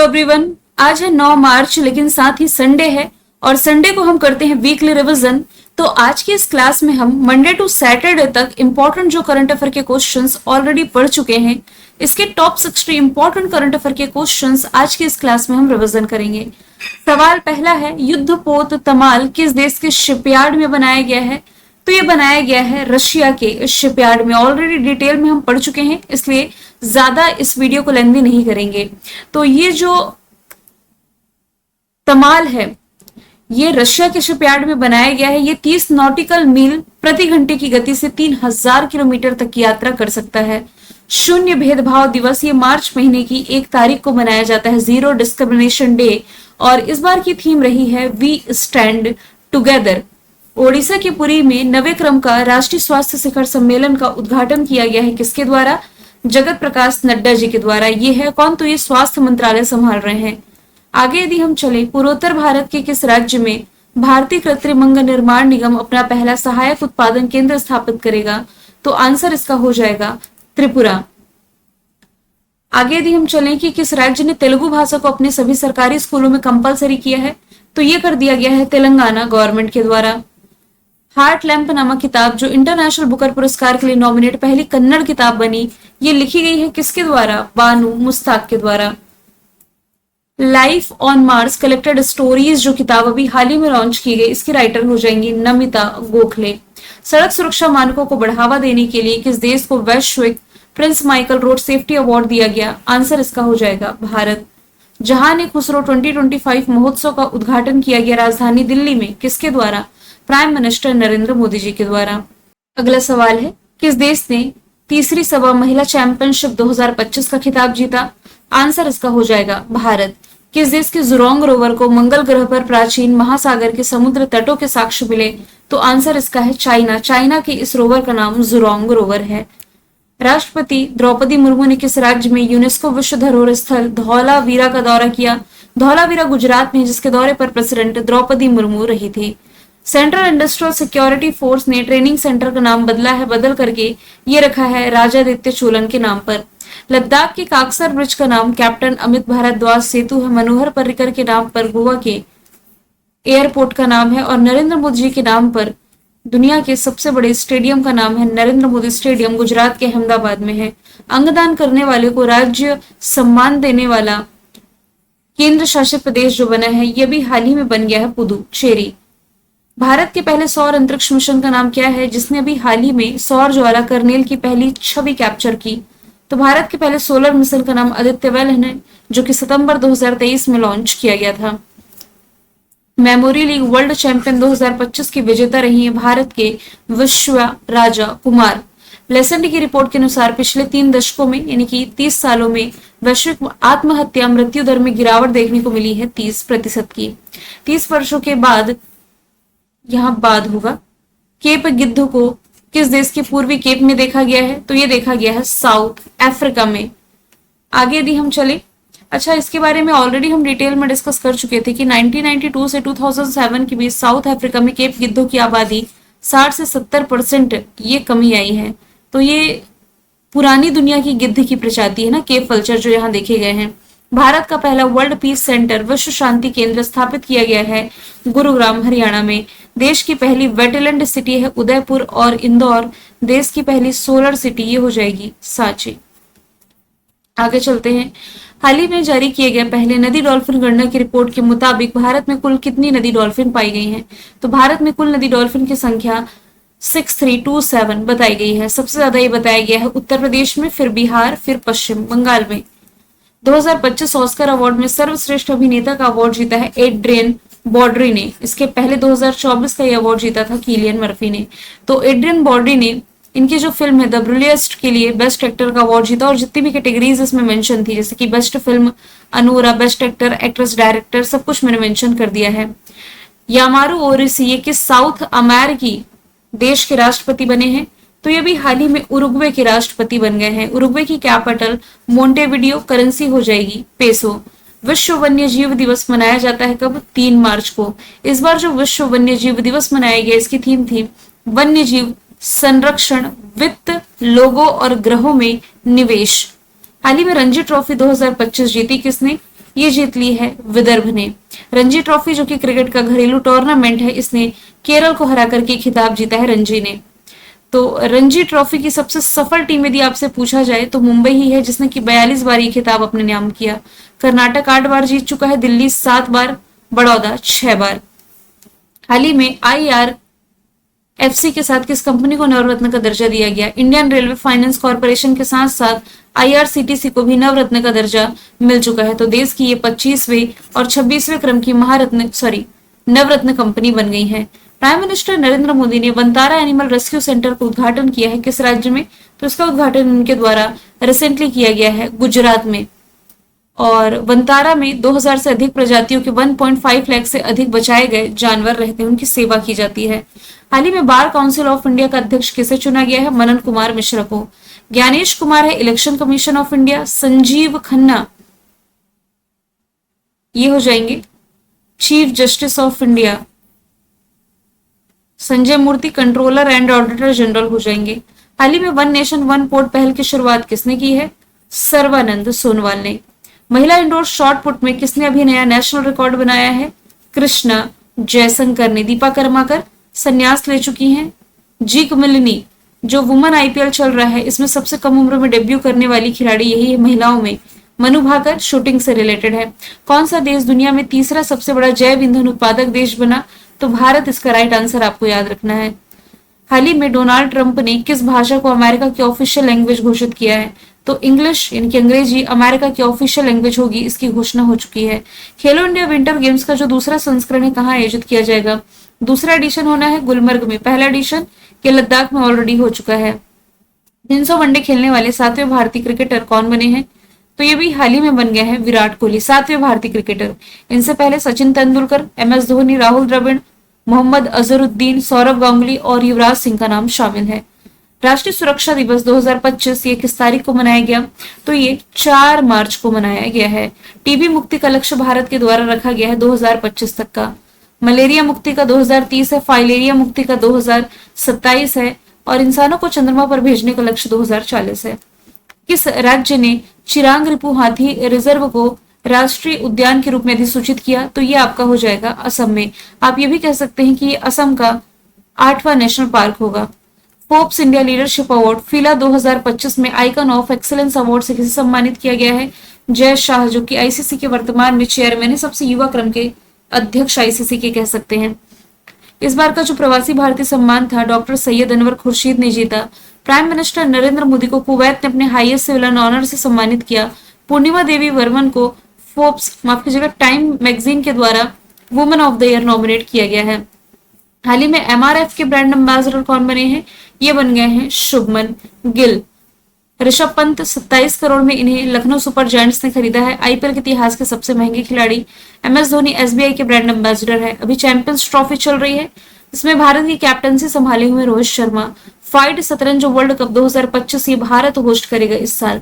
Everyone, आज है 9 मार्च लेकिन साथ ही संडे है और संडे को हम करते हैं वीकली रिवीजन। तो आज की इस क्लास में हम मंडे टू सैटरडे तक इंपॉर्टेंट जो करंट अफेयर के क्वेश्चंस ऑलरेडी पढ़ चुके हैं, इसके टॉप 60 इंपॉर्टेंट करंट अफेयर के क्वेश्चंस आज की इस क्लास में हम रिवीजन करेंगे। सवाल पहला है, युद्धपोत तमाल किस देश के शिपयार्ड में बनाया गया है? तो ये बनाया गया है रशिया के शिपयार्ड में। ऑलरेडी डिटेल में हम पढ़ चुके हैं, इसलिए ज्यादा इस वीडियो को लेंदी नहीं करेंगे। तो ये जो तमाल है ये रशिया के शिपयार्ड में बनाया गया है। ये 30 नॉटिकल मील प्रति घंटे की गति से 3000 किलोमीटर तक की यात्रा कर सकता है। शून्य भेदभाव दिवस ये मार्च महीने की 1 तारीख को मनाया जाता है, जीरो डिस्क्रिमिनेशन डे। और इस बार की थीम रही है वी स्टैंड टुगेदर। ओडिशा के पुरी में 9वें क्रम का राष्ट्रीय स्वास्थ्य शिखर सम्मेलन का उद्घाटन किया गया है। किसके द्वारा? जगत प्रकाश नड्डा जी के द्वारा। ये है कौन? तो ये स्वास्थ्य मंत्रालय संभाल रहे हैं। आगे यदि हम चले, पूर्वोत्तर भारत के किस राज्य में भारतीय कृत्रिम अंग निर्माण निगम अपना पहला सहायक उत्पादन केंद्र स्थापित करेगा? तो आंसर इसका हो जाएगा त्रिपुरा। आगे यदि हम चलें कि किस राज्य ने तेलुगु भाषा को अपने सभी सरकारी स्कूलों में कंपलसरी किया है? तो ये कर दिया गया है तेलंगाना गवर्नमेंट के द्वारा। हार्ट लैंप नामक किताब जो इंटरनेशनल बुकर पुरस्कार के लिए नॉमिनेट पहली कन्नड़ किताब बनी, ये लिखी गई है किसके द्वारा? बानू मुस्ताक के द्वारा। Life on Mars collected stories जो किताब अभी हाल ही में लॉन्च की गई, इसकी राइटर हो जाएंगी नमिता गोखले। सड़क सुरक्षा मानकों को बढ़ावा देने के लिए किस देश को वैश्विक Prince Michael road safety award दिया गया? आंसर इसका हो जाएगा भारत। जहां खुसरो 2025 महोत्सव का उद्घाटन किया गया राजधानी दिल्ली में, किसके द्वारा? प्राइम मिनिस्टर नरेंद्र मोदी जी के द्वारा। अगला सवाल है, किस देश ने तीसरी सभा महिला चैंपियनशिप 2025 का खिताब जीता? आंसर इसका हो जाएगा भारत। किस देश के जुरोंग रोवर को मंगल ग्रह पर प्राचीन महासागर के समुद्र तटों के साक्ष्य मिले? तो आंसर इसका है चाइना। चाइना के इस रोवर का नाम जुरोंग रोवर है। राष्ट्रपति द्रौपदी मुर्मू ने किस राज्य में यूनेस्को विश्व धरोहर स्थल धौलावीरा का दौरा किया? धौलावीरा गुजरात में, जिसके दौरे पर प्रेसिडेंट द्रौपदी मुर्मू रही थी। सेंट्रल इंडस्ट्रियल सिक्योरिटी फोर्स ने ट्रेनिंग सेंटर का नाम बदला है, बदल करके ये रखा है राजादित्य चोलन के नाम पर। लद्दाख के काकसर ब्रिज का नाम कैप्टन अमित भारद्वाज सेतु है। मनोहर पर्रिकर के नाम पर गोवा के एयरपोर्ट का नाम है। और नरेंद्र मोदी जी के नाम पर दुनिया के सबसे बड़े स्टेडियम का नाम है नरेंद्र मोदी स्टेडियम, गुजरात के अहमदाबाद में है। अंगदान करने वाले को राज्य सम्मान देने वाला केंद्र शासित प्रदेश जो बना है, यह भी हाल ही में बन गया है पुदुचेरी। भारत के पहले सौर अंतरिक्ष मिशन का नाम क्या है, जिसने अभी हाल ही में सौर ज्वाला कर्नेल की पहली छवि कैप्चर की? तो भारत के पहले सोलर मिशन का नाम आदित्य वेल है, जो कि सितंबर 2023 में लॉन्च किया गया था। मेमोरी लीग वर्ल्ड चैंपियन 2025 की विजेता रही है भारत के विश्व राजा कुमार। लेसेंट की रिपोर्ट के अनुसार पिछले 3 दशकों में यानी कि 30 सालों में वैश्विक आत्महत्या मृत्यु दर में गिरावट देखने को मिली है 30% की। 30 वर्षों के बाद यहां बाद होगा। केप गिद्ध को किस देश के पूर्वी केप में देखा गया है? तो ये देखा गया है साउथ अफ्रीका में। आगे यदि हम चले, अच्छा इसके बारे में ऑलरेडी हम डिटेल में डिस्कस कर चुके थे कि 1992 से 2007 के बीच साउथ अफ्रीका में केप गिद्धों की आबादी 60 से 70% ये कमी आई है। तो ये पुरानी दुनिया की गिद्ध की प्रजाति है ना, केप वल्चर जो यहाँ देखे गए हैं। भारत का पहला वर्ल्ड पीस सेंटर विश्व शांति केंद्र स्थापित किया गया है गुरुग्राम हरियाणा में। देश की पहली वेटलैंड सिटी है उदयपुर। और इंदौर देश की पहली सोलर सिटी ये हो जाएगी सांची। आगे चलते हैं, हाल ही में जारी किए गए पहले नदी डॉल्फिन गणना की रिपोर्ट के मुताबिक भारत में कुल कितनी नदी डॉल्फिन पाई गई हैं? तो भारत में कुल नदी डॉल्फिन की संख्या 6327 बताई गई है। सबसे ज्यादा ये बताया गया है उत्तर प्रदेश में, फिर बिहार, फिर पश्चिम बंगाल में। 2025 ऑस्कर अवार्ड में सर्वश्रेष्ठ अभिनेता का अवार्ड जीता है एड्रियन बॉर्डरी ने। इसके पहले 2024 का ये अवार्ड जीता था किलियन मर्फी ने। तो एड्रियन बॉर्डरी ने इनकी जो फिल्म है द ब्रिलियस्ट के लिए बेस्ट एक्टर का अवार्ड जीता। और जितनी भी कैटेगरीज इसमें मेंशन थी, जैसे कि best film, Anora, best actor, actress, director, सब कुछ मैंने मेंशन कर दिया है। यामारू ओरिसी ये किस साउथ अमेरिकी देश के राष्ट्रपति बने हैं? तो ये भी हाल ही में उरुग्वे के राष्ट्रपति बन गए हैं। उरुग्वे की कैपिटल मोंटेविडियो, करेंसी हो जाएगी पेसो। विश्व वन्य जीव दिवस मनाया जाता है कब? 3 मार्च को। इस बार जो विश्व वन्य जीव दिवस मनाया गया, इसकी थीम थी वन्य जीव संरक्षण, वित्त, लोगों और ग्रहों में निवेश। हाल ही में रणजी ट्रॉफी 2025 जीती किसने? ये जीत ली है विदर्भ ने। रणजी ट्रॉफी जो कि क्रिकेट का घरेलू टूर्नामेंट है, इसने केरल को हरा करके खिताब जीता है रणजी ने। तो रणजी ट्रॉफी की सबसे सफल टीम यदि आपसे पूछा जाए तो मुंबई ही है, जिसने कि 42 बार ये खिताब अपने नाम किया। कर्नाटक 8 बार जीत चुका है, दिल्ली 7 बार, बड़ौदा 6 बार। हाल ही में IRFC के साथ किस कंपनी को नवरत्न का दर्जा दिया गया? इंडियन रेलवे फाइनेंस कॉर्पोरेशन के साथ साथ IRCTC को भी नवरत्न का दर्जा मिल चुका है। तो देश की ये 25वें और 26वें क्रम की नवरत्न कंपनी बन गई है। प्राइम मिनिस्टर नरेंद्र मोदी ने वंतारा एनिमल रेस्क्यू सेंटर का उद्घाटन किया है, किस राज्य में? तो इसका उद्घाटन उनके द्वारा रिसेंटली किया गया है गुजरात में। और वंतारा में 2000 से अधिक प्रजातियों के 1.5 लाख से अधिक बचाए गए जानवर रहते हैं, उनकी सेवा की जाती है। हाल ही में बार काउंसिल ऑफ इंडिया का अध्यक्ष किसे चुना गया है? मनन कुमार मिश्रा को। ज्ञानेश कुमार है election commission of India. Sanjiv Khanna ये हो जाएंगे chief justice of India. Sanjay Murthy controller and auditor general हो जाएंगे। हाल ही में वन नेशन वन पोर्ट पहल की शुरुआत किसने की है? सर्वानंद सोनोवाल ने। महिला इंडोर शॉट पुट में किसने अभी नया नेशनल रिकॉर्ड बनाया है? कृष्णा जयशंकर ने। दीपा कर्माकर संन्यास ले चुकी हैं। जी कुमिलिनी जो वुमेन IPL चल रहा है, इसमें सबसे कम उम्र में डेब्यू करने वाली खिलाड़ी यही है महिलाओं में। मनु भाकर शूटिंग से रिलेटेड है। कौन सा देश दुनिया में तीसरा सबसे बड़ा जैव ईंधन उत्पादक देश बना? तो भारत इसका राइट आंसर आपको याद रखना है। हाल ही में डोनाल्ड ट्रंप ने किस भाषा को अमेरिका की ऑफिशियल लैंग्वेज घोषित किया है? तो इंग्लिश यानी कि अंग्रेजी अमेरिका की ऑफिशियल लैंग्वेज होगी, इसकी घोषणा हो चुकी है। खेलो इंडिया विंटर गेम्स का जो दूसरा संस्करण है कहाँ आयोजित किया जाएगा? दूसरा एडिशन होना है गुलमर्ग में। पहला एडिशन के लद्दाख में ऑलरेडी हो चुका है। 300 वनडे खेलने वाले 7वें भारतीय क्रिकेटर कौन बने हैं? तो ये भी हाल ही में बन गया है विराट कोहली, 7वें भारतीय क्रिकेटर। इनसे पहले सचिन तेंदुलकर, MS धोनी, राहुल द्रविड़, मोहम्मद अजहरुद्दीन, सौरव गांगुली और युवराज सिंह का नाम शामिल है। राष्ट्रीय सुरक्षा दिवस 2025 ये किस तारीख को मनाया गया? तो ये 4 मार्च को मनाया गया है। टीबी मुक्ति का लक्ष्य भारत के द्वारा रखा गया है 2025 तक का। मलेरिया मुक्ति का 2030 है। फाइलेरिया मुक्ति का 2027 है। और इंसानों को चंद्रमा पर भेजने का लक्ष्य 2040 है। किस राज्य ने चिरांग रिपु हाथी रिजर्व को राष्ट्रीय उद्यान के रूप में अधिसूचित किया? तो ये आपका हो जाएगा असम में। आप ये भी कह सकते हैं कि ये असम का 8वां नेशनल पार्क होगा। फोर्ब्स इंडिया लीडरशिप अवार्ड फिला 2025 में आइकन ऑफ एक्सीलेंस अवार्ड से किसे सम्मानित किया गया है? जय शाह जो कि ICC के वर्तमान में चेयरमैन है, सबसे युवा क्रम के अध्यक्ष ICC के कह सकते हैं। इस बार का जो प्रवासी भारतीय सम्मान था डॉक्टर सैयद अनवर खुर्शीद ने जीता। प्राइम मिनिस्टर नरेंद्र मोदी को कुवैत ने अपने हाईएस्ट सिविल ऑनर से सम्मानित किया। पूर्णिमा देवी वर्मन को माफ कीजिएगा टाइम मैगजीन के द्वारा women of the year nominate किया गया है। हाल ही में MRF के ब्रांड एम्बेसडर कौन बने हैं? ये बन गए हैं शुभमन गिल। ऋषभ पंत 27 करोड़ में इन्हें लखनऊ सुपर जायंट्स ने खरीदा है। IPL के इतिहास के सबसे महंगे खिलाड़ी। MS धोनी SBI के ब्रांड एम्बेसडर है। अभी चैंपियंस ट्रॉफी चल रही है, इसमें भारत की कैप्टनसी संभाले हुए रोहित शर्मा। फाइड शतरंज वर्ल्ड कप 2025 ये भारत होस्ट करेगा इस साल।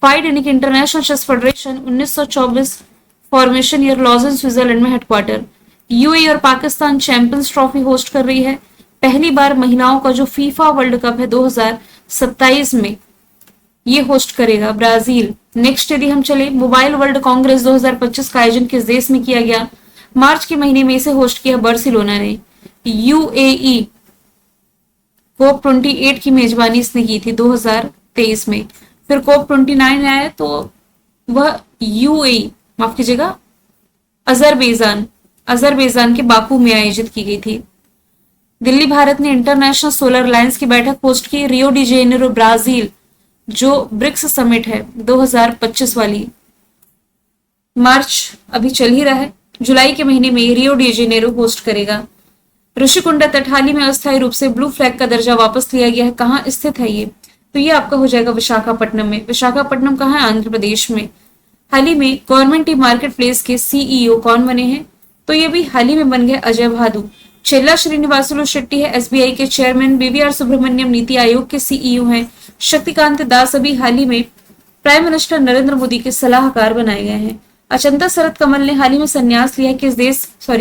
फाइड यानी कि international chess federation 1924 formation year Lausanne Switzerland में हेडक्वार्टर। UAE और पाकिस्तान चैंपियंस ट्रॉफी होस्ट कर रही है। पहली बार महिलाओं का जो फीफा वर्ल्ड कप है 2027 में ये होस्ट करेगा ब्राजील। नेक्स्ट यदि हम चले, मोबाइल वर्ल्ड कांग्रेस 2025 का आयोजन किस देश में किया गया? मार्च के महीने में इसे होस्ट किया बार्सिलोना ने। UAE कोप 28 की मेजबानी इसने की थी 2023 में। फिर कोप 29 आया तो वह UAE माफ कीजिएगा अजरबैजान के बाकू में आयोजित की गई थी। दिल्ली भारत ने इंटरनेशनल सोलर अलायंस की बैठक होस्ट की। रियो डी जेनेरो ब्राजील जो ब्रिक्स समिट है 2025 वाली, मार्च अभी चल ही रहा है, जुलाई के महीने में रियो डी जेनेरो होस्ट करेगा। ऋषिकुंडा तट हाल ही में अस्थायी रूप से ब्लू फ्लैग का दर्जा वापस लिया गया है। कहाँ स्थित है ये? तो ये आपका हो जाएगा विशाखापट्टनम में। विशाखापट्टनम कहाँ है? आंध्र प्रदेश में। हाल ही में गवर्नमेंट ई मार्केट प्लेस के CEO कौन बने हैं? तो ये भी हाल ही में बन गए अजय भादु। चेल्ला श्रीनिवासुलु शेट्टी है SBI के चेयरमैन। BVR सुब्रमण्यम नीति आयोग के CEO हैं। शक्तिकांत दास अभी हाल ही में प्राइम मिनिस्टर नरेंद्र मोदी के सलाहकार बनाए गए हैं। अचंता शरत कमल ने हाल ही में संन्यास लिया।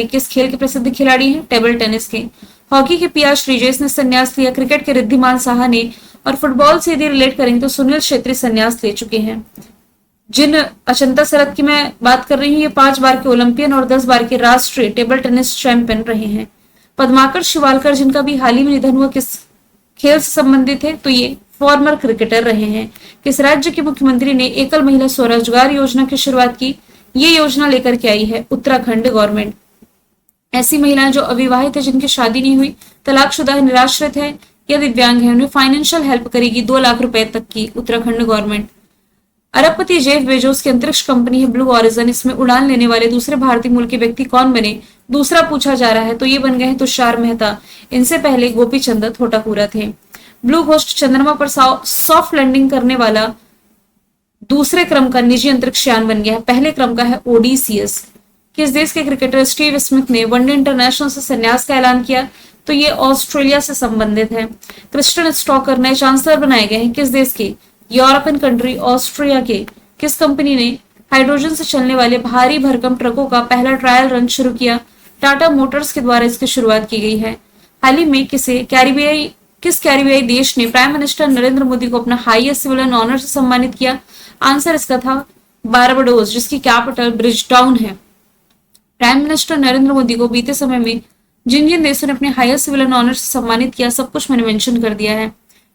किस खेल के प्रसिद्ध खिलाड़ी हैं? टेबल टेनिस के। हॉकी के PR श्रीजेश ने संन्यास लिया। क्रिकेट के रिद्धिमान साहा ने। और फुटबॉल से यदि रिलेट करेंगे तो सुनील छेत्री संन्यास ले चुके हैं। जिन अचंता शरत की मैं बात कर रही हूँ, ये 5 बार के ओलंपियन और 10 बार के राष्ट्रीय टेबल टेनिस चैंपियन रहे हैं। पद्माकर शिवालकर, जिनका भी हाल ही में निधन हुआ, किस खेल से संबंधित है? तो ये फॉर्मर क्रिकेटर रहे हैं। किस राज्य के मुख्यमंत्री ने एकल महिला स्वरोजगार योजना की शुरुआत की? ये योजना लेकर के आई है उत्तराखंड गवर्नमेंट। ऐसी महिलाएं जो अविवाहित है, जिनकी शादी नहीं हुई, तलाकशुदा है, निराश्रित है या दिव्यांग है, उन्हें फाइनेंशियल हेल्प करेगी 2 लाख रुपए तक की उत्तराखंड गवर्नमेंट। अरबपति जेफ बेजोस की अंतरिक्ष कंपनी है ब्लू ओरिजन, इसमें उड़ान लेने वाले दूसरे भारतीय मूल के व्यक्ति कौन बने? दूसरा पूछा जा रहा है, तो ये बन गए हैं तुषार मेहता। इनसे पहले गोपी चंद थोटापुरा थे। ब्लू घोस्ट चंद्रमा पर सॉफ्ट लैंडिंग करने वाला दूसरे क्रम का निजी अंतरिक्ष यान बन गया है। पहले क्रम का है ओडीसीएस। किस देश के क्रिकेटर स्टीव स्मिथ ने वनडे इंटरनेशनल से संन्यास का ऐलान किया? तो ये ऑस्ट्रेलिया से संबंधित है। क्रिस्टन स्टॉकर नए चांसलर बनाए गए हैं, किस देश के? यूरोपियन कंट्री ऑस्ट्रिया के। किस कंपनी ने हाइड्रोजन से चलने वाले भारी भरकम ट्रकों का पहला ट्रायल रन शुरू किया? टाटा मोटर्स के द्वारा इसकी शुरुआत की गई है। हाल ही में किस कैरिबियाई देश ने प्राइम मिनिस्टर नरेंद्र मोदी को अपना हाईएस्ट सिविलियन ऑनर से सम्मानित किया? आंसर इसका था बारबाडोस, जिसकी कैपिटल ब्रिजटाउन है। प्राइम मिनिस्टर नरेंद्र मोदी को बीते समय में जिन जिन देशों ने अपने हाईएस्ट सिविलियन ऑनर से सम्मानित किया, सब कुछ मैंने मेंशन कर दिया है।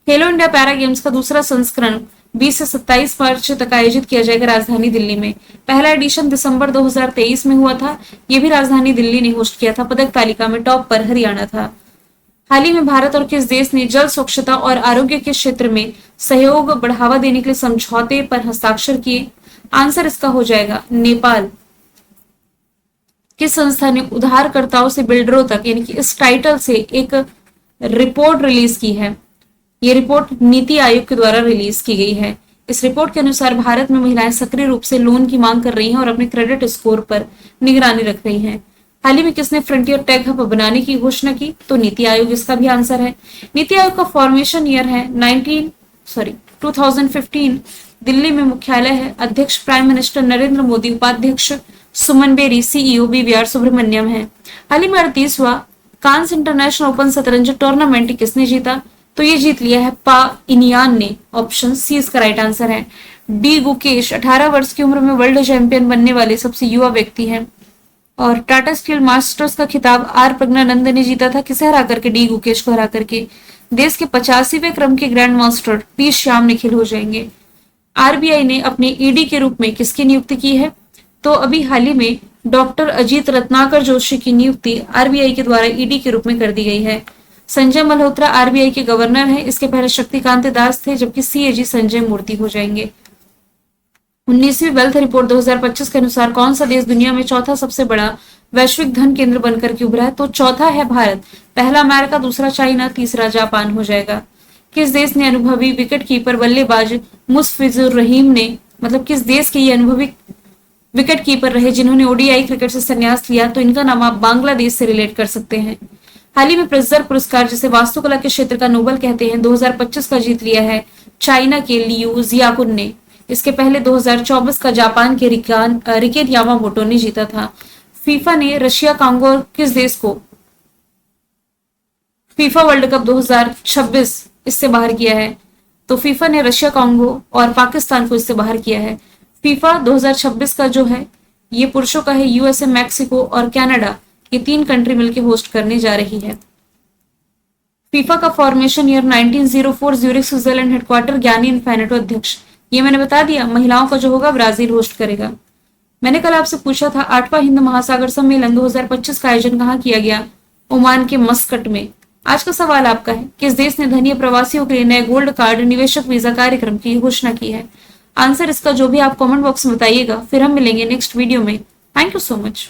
खेलो इंडिया पैरा गेम्स का दूसरा संस्करण 20 से 27 मार्च तक आयोजित किया जाएगा राजधानी दिल्ली में। पहला एडिशन दिसंबर 2023 में हुआ था, यह भी राजधानी दिल्ली ने होस्ट किया था। पदक तालिका में टॉप पर हरियाणा था। हाल ही में भारत और किस देश ने जल स्वच्छता और आरोग्य के क्षेत्र में सहयोग बढ़ावा देने के लिए समझौते पर हस्ताक्षर किए? आंसर इसका हो जाएगा नेपाल। किस संस्था ने उधारकर्ताओं से बिल्डरों तक, यानी कि इस टाइटल से एक रिपोर्ट रिलीज की है? ये रिपोर्ट नीति आयोग के द्वारा रिलीज की गई है। इस रिपोर्ट के अनुसार भारत में महिलाएं सक्रिय रूप से लोन की मांग कर रही हैं और अपने क्रेडिट स्कोर पर निगरानी रख रही हैं। हाल ही में किसने फ्रंटियर टेक हब बनाने की घोषणा की? तो नीति आयोग इसका भी आंसर है। नीति आयोग का फॉर्मेशन ईयर है 2015। दिल्ली में मुख्यालय है। अध्यक्ष प्राइम मिनिस्टर नरेंद्र मोदी, उपाध्यक्ष सुमन बेरी, सीईओ बीवीआर सुब्रमण्यम है। हाल ही में 38वां कांस इंटरनेशनल ओपन शतरंज टूर्नामेंट किसने जीता? तो ये जीत लिया है पा इनियान ने। ऑप्शन सी इसका राइट आंसर है। डी गुकेश 18 वर्ष की उम्र में वर्ल्ड चैंपियन बनने वाले सबसे युवा व्यक्ति हैं। और टाटा स्टील मास्टर्स का खिताब आर प्रज्ञानंद ने जीता था, किसे हरा करके? डी गुकेश को हरा करके। देश के 85वें क्रम के grand master P Shyam Nikhil हो जाएंगे। आरबीआई ने अपने ईडी के रूप में किसकी नियुक्ति की है? तो अभी हाल ही में डॉक्टर अजीत रत्नाकर जोशी की नियुक्ति आरबीआई के द्वारा ईडी के रूप में कर दी गई है। संजय मल्होत्रा आरबीआई के गवर्नर हैं। इसके पहले शक्तिकांत दास थे, जबकि सीएजी संजय मूर्ति हो जाएंगे। 19वीं वेल्थ रिपोर्ट 2025 के अनुसार कौन सा देश दुनिया में चौथा सबसे बड़ा वैश्विक धन केंद्र बनकर के उभरा है? तो चौथा है भारत। पहला अमेरिका, दूसरा चाइना, तीसरा जापान हो जाएगा। किस देश ने अनुभवी विकेट कीपर बल्लेबाज मुस्तफिजुर रहीम ने, मतलब किस देश के ये अनुभवी विकेट कीपर रहे जिन्होंने ओडीआई क्रिकेट से संन्यास लिया? तो इनका नाम आप बांग्लादेश से रिलेट कर सकते हैं। हाल ही में प्रिट्जर पुरस्कार, जिसे वास्तुकला के क्षेत्र का नोबेल कहते हैं, 2025 का जीत लिया है चाइना के लियू जियाकुन ने। इसके पहले 2024 का जापान के रिकेन यामामोटो ने जीता था। फीफा ने रशिया, कांगो और किस देश को फीफा वर्ल्ड कप 2026 इससे बाहर किया है? तो फीफा ने रशिया, कांगो और पाकिस्तान को इससे बाहर किया है। फीफा 2026 का जो है ये पुरुषों का है। यूएसए, मैक्सिको और कनाडा, ये 3 कंट्री मिलकर होस्ट करने जा रही है। फीफा का formation year 1904, Zurich Switzerland, headquarter ज्ञानी इन्फैनिटो अध्यक्ष। ये मैंने बता दिया। महिलाओं का जो होगा ब्राजील होस्ट करेगा। मैंने कल आपसे पूछा था 8वां हिंद महासागर सम्मेलन 2025 का आयोजन कहाँ किया गया? ओमान के मस्कट में। आज का सवाल आपका है, किस देश ने धनीय प्रवासियों के लिए नए गोल्ड कार्ड निवेशक वीजा कार्यक्रम की घोषणा की है? आंसर इसका जो भी आप कमेंट बॉक्स में बताइएगा। फिर हम मिलेंगे नेक्स्ट वीडियो में। Thank you so much.